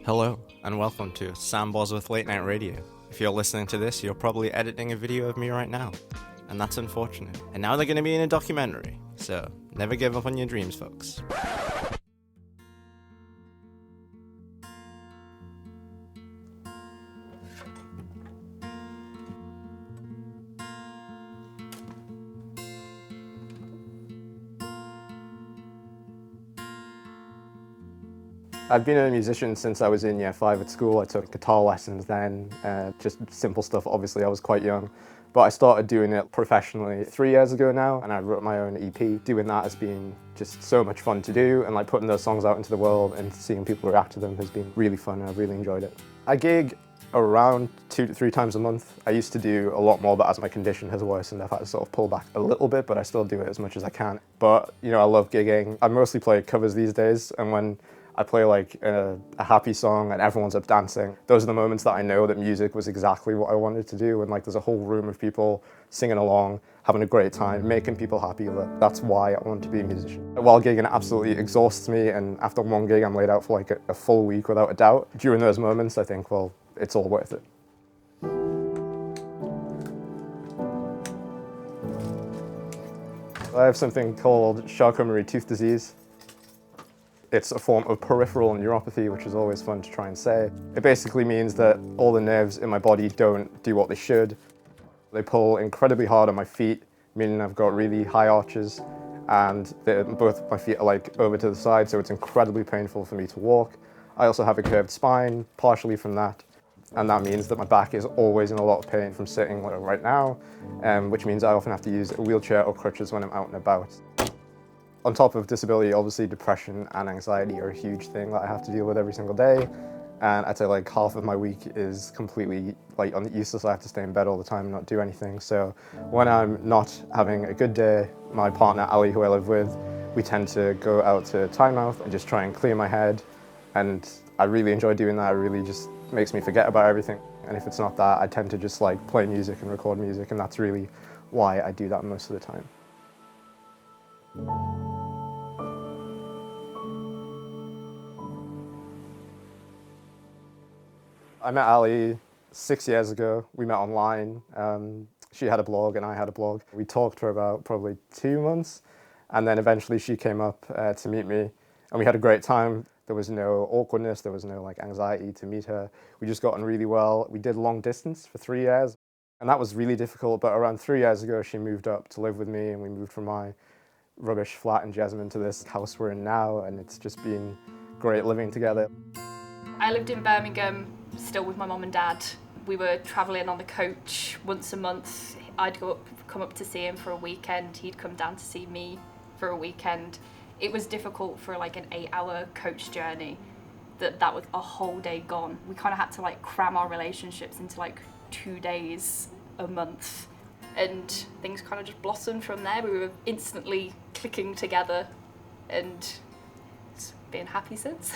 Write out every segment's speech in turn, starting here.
Hello, and welcome to Sam Bosworth Late Night Radio. If you're listening to this, you're probably editing a video of me right now, and that's unfortunate. And now they're going to be in a documentary, so never give up on your dreams, folks. I've been a musician since I was in year 5 at school. I took guitar lessons then, just simple stuff. Obviously I was quite young, but I started doing it professionally 3 years ago now, and I wrote my own EP. Doing that has been just so much fun to do, and like putting those songs out into the world and seeing people react to them has been really fun, and I've really enjoyed it. I gig around 2 to 3 times a month. I used to do a lot more, but as my condition has worsened, I've had to sort of pull back a little bit, but I still do it as much as I can. But, you know, I love gigging. I mostly play covers these days, and when I play like a happy song and everyone's up dancing, those are the moments that I know that music was exactly what I wanted to do, and like there's a whole room of people singing along, having a great time, making people happy. That's why I want to be a musician. While gigging, it absolutely exhausts me, and after one gig I'm laid out for like a full week without a doubt. During those moments I think, well, it's all worth it. I have something called Charcot-Marie-Tooth disease. It's a form of peripheral neuropathy, which is always fun to try and say. It basically means that all the nerves in my body don't do what they should. They pull incredibly hard on my feet, meaning I've got really high arches, and both my feet are like over to the side, so it's incredibly painful for me to walk. I also have a curved spine, partially from that, and that means that my back is always in a lot of pain from sitting like right now, which means I often have to use a wheelchair or crutches when I'm out and about. On top of disability, obviously depression and anxiety are a huge thing that I have to deal with every single day. And I'd say like half of my week is completely like useless. I have to stay in bed all the time and not do anything. So when I'm not having a good day, my partner Ali, who I live with, we tend to go out to Tynemouth and just try and clear my head. And I really enjoy doing that. It really just makes me forget about everything. And if it's not that, I tend to just like play music and record music, and that's really why I do that most of the time. I met Ali 6 years ago. We met online. She had a blog and I had a blog. We talked for about probably 2 months, and then eventually she came up to meet me, and we had a great time. There was no awkwardness, there was no like anxiety to meet her. We just got on really well. We did long distance for 3 years, and that was really difficult, but around 3 years ago she moved up to live with me, and we moved from my rubbish flat in Jesmond to this house we're in now, and it's just been great living together. I lived in Birmingham, still with my mum and dad. We were travelling on the coach once a month. I'd come up to see him for a weekend. He'd come down to see me for a weekend. It was difficult for like an 8-hour coach journey. That was a whole day gone. We kind of had to like cram our relationships into like 2 days a month, and things kind of just blossomed from there. We were instantly clicking together, and it's been happy since.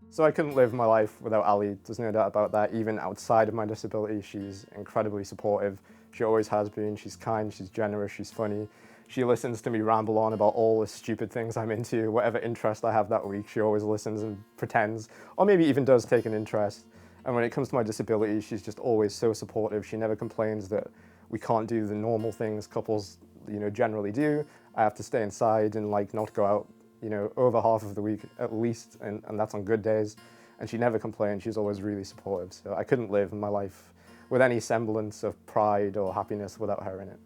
So I couldn't live my life without Ali, there's no doubt about that. Even outside of my disability, she's incredibly supportive. She always has been. She's kind, she's generous, she's funny. She listens to me ramble on about all the stupid things I'm into, whatever interest I have that week. She always listens and pretends, or maybe even does take an interest. And when it comes to my disability, she's just always so supportive. She never complains that we can't do the normal things couples, you know, generally do. I have to stay inside and like not go out, you know, over half of the week at least, and that's on good days. And she never complained. She's always really supportive. So I couldn't live my life with any semblance of pride or happiness without her in it.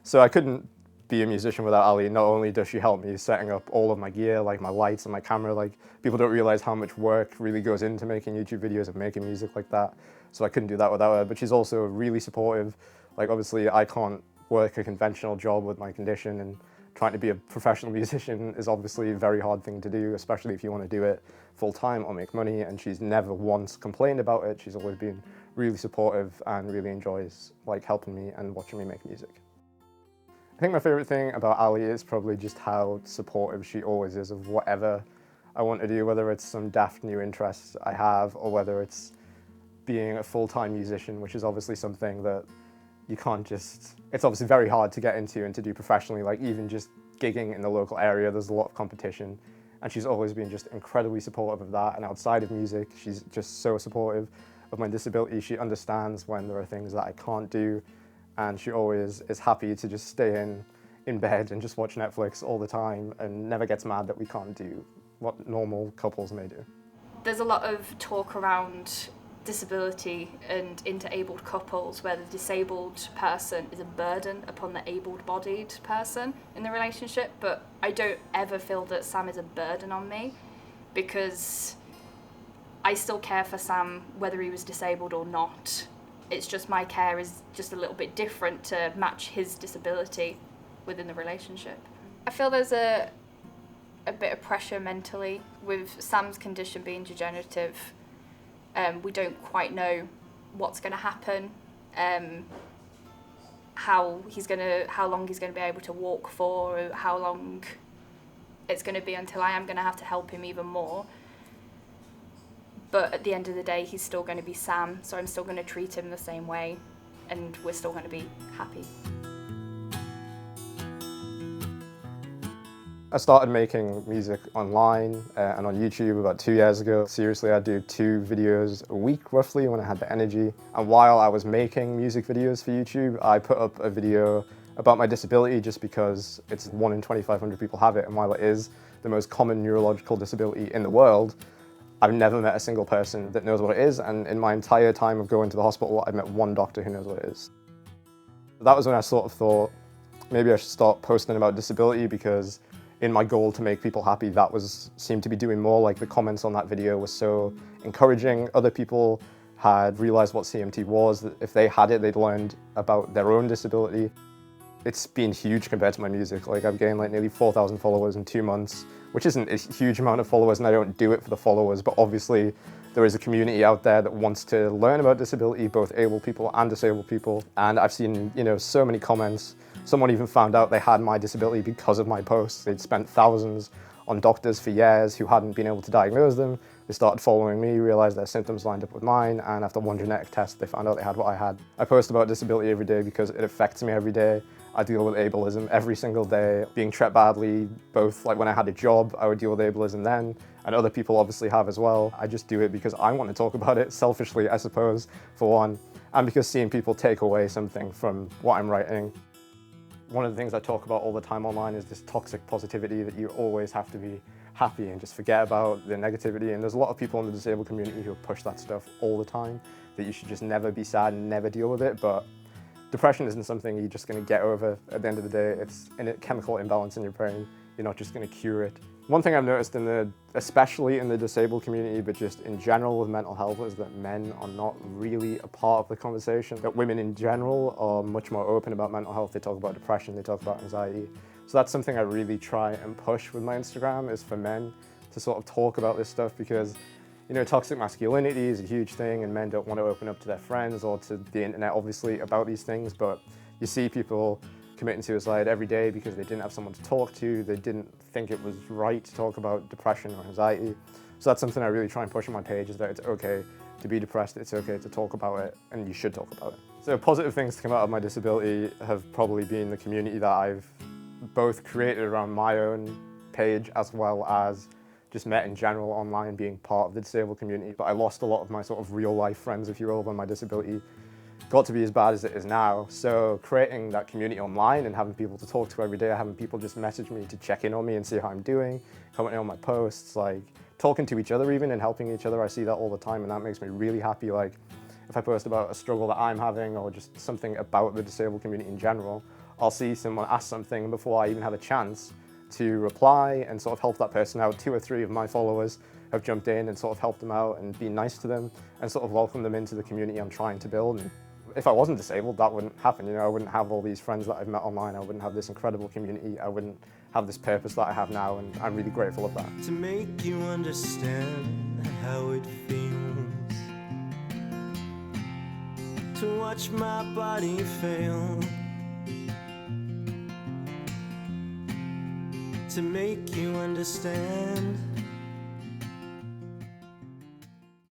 So I couldn't be a musician without Ali. Not only does she help me setting up all of my gear, like my lights and my camera, like people don't realize how much work really goes into making YouTube videos and making music like that. So I couldn't do that without her, but she's also really supportive. Like obviously I can't work a conventional job with my condition, and trying to be a professional musician is obviously a very hard thing to do, especially if you want to do it full-time or make money, and she's never once complained about it. She's always been really supportive and really enjoys like helping me and watching me make music. I think my favorite thing about Ali is probably just how supportive she always is of whatever I want to do, whether it's some daft new interest I have or whether it's being a full-time musician, which is obviously something that you can't just, it's obviously very hard to get into and to do professionally, like even just gigging in the local area, there's a lot of competition. And she's always been just incredibly supportive of that. And outside of music, she's just so supportive of my disability. She understands when there are things that I can't do. And she always is happy to just stay in bed and just watch Netflix all the time and never gets mad that we can't do what normal couples may do. There's a lot of talk around disability and interabled couples where the disabled person is a burden upon the able-bodied person in the relationship, but I don't ever feel that Sam is a burden on me, because I still care for Sam whether he was disabled or not. It's just my care is just a little bit different to match his disability within the relationship. I feel there's a bit of pressure mentally with Sam's condition being degenerative. We don't quite know what's going to happen, how long he's going to be able to walk for, or how long it's going to be until I am going to have to help him even more. But at the end of the day, he's still going to be Sam, so I'm still going to treat him the same way, and we're still going to be happy. I started making music online and on YouTube about 2 years ago. Seriously, I'd do 2 videos a week roughly when I had the energy. And while I was making music videos for YouTube, I put up a video about my disability just because it's 1 in 2,500 people have it. And while it is the most common neurological disability in the world, I've never met a single person that knows what it is. And in my entire time of going to the hospital, I've met 1 doctor who knows what it is. That was when I sort of thought, maybe I should start posting about disability, because in my goal to make people happy, that seemed to be doing more. Like the comments on that video were so encouraging. Other people had realized what CMT was, that if they had it, they'd learned about their own disability. It's been huge compared to my music. Like I've gained like nearly 4,000 followers in 2 months, which isn't a huge amount of followers, and I don't do it for the followers, but obviously there is a community out there that wants to learn about disability, both able people and disabled people. And I've seen, so many comments. Someone even found out they had my disability because of my posts. They'd spent thousands on doctors for years who hadn't been able to diagnose them. They started following me, realized their symptoms lined up with mine, and after 1 genetic test, they found out they had what I had. I post about disability every day because it affects me every day. I deal with ableism every single day, being treated badly, both like when I had a job, I would deal with ableism then, and other people obviously have as well. I just do it because I want to talk about it, selfishly, I suppose, for one, and because seeing people take away something from what I'm writing. One of the things I talk about all the time online is this toxic positivity, that you always have to be happy and just forget about the negativity. And there's a lot of people in the disabled community who push that stuff all the time, that you should just never be sad and never deal with it. But depression isn't something you're just going to get over at the end of the day. It's a chemical imbalance in your brain. You're not just going to cure it. One thing I've noticed especially in the disabled community, but just in general with mental health, is that men are not really a part of the conversation. That women in general are much more open about mental health. They talk about depression, they talk about anxiety. So that's something I really try and push with my Instagram, is for men to sort of talk about this stuff, because toxic masculinity is a huge thing, and men don't want to open up to their friends or to the internet, obviously, about these things. But you see people committing suicide every day because they didn't have someone to talk to. They didn't think it was right to talk about depression or anxiety. So that's something I really try and push on my page, is that it's okay to be depressed, it's okay to talk about it, and you should talk about it. So positive things to come out of my disability have probably been the community that I've both created around my own page, as well as just met in general online, being part of the disabled community. But I lost a lot of my sort of real life friends, if you will, when my disability got to be as bad as it is now. So creating that community online and having people to talk to every day, having people just message me to check in on me and see how I'm doing, commenting on my posts, like talking to each other even and helping each other. I see that all the time, and that makes me really happy. Like if I post about a struggle that I'm having, or just something about the disabled community in general, I'll see someone ask something, and before I even have a chance to reply and sort of help that person out, 2 or 3 of my followers have jumped in and sort of helped them out and been nice to them and sort of welcome them into the community I'm trying to build. And if I wasn't disabled, that wouldn't happen. I wouldn't have all these friends that I've met online. I wouldn't have this incredible community. I wouldn't have this purpose that I have now, and I'm really grateful of that. To make you understand how it feels to watch my body fail, to make you understand